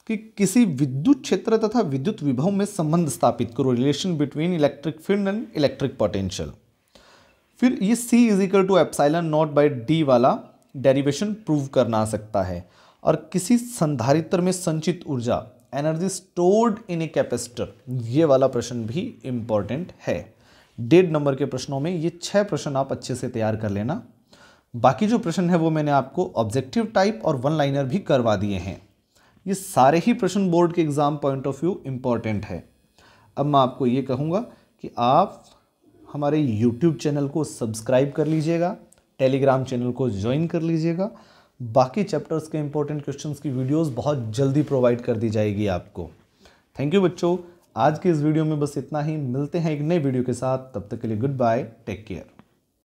कि किसी विद्युत क्षेत्र तथा विद्युत विभव में संबंध स्थापित करो, relation between electric field and electric potential. फिर ये C is equal to epsilon naught by D वाला डेरिवेशन प्रूव करना आ सकता है। और किसी संधारित्र में संचित ऊर्जा, energy stored in a capacitor, ये वाला प्रश्न भी इंपॉर्टेंट है। 1.5 नंबर के प्रश्नों में ये 6 प्रश्न आप अच्छे से तैयार कर लेना। बाकी जो प्रश्न है वो मैंने आपको ऑब्जेक्टिव टाइप और वन लाइनर भी करवा दिए हैं। ये सारे ही प्रश्न बोर्ड के exam point of view important है। अब मैं आपको ये कहूँगा कि आप हमारे YouTube चैनल को सब्सक्राइब कर लीजिएगा, टेलीग्राम चैनल को ज्वाइन कर लीजिएगा। बाकी चैप्टर्स के इंपॉर्टेंट क्वेश्चंस की वीडियोस बहुत जल्दी प्रोवाइड कर दी जाएगी आपको। थैंक यू बच्चों, आज के इस वीडियो में बस इतना ही। मिलते हैं एक नए वीडियो के साथ, तब तक के लिए गुड बाय, टेक केयर।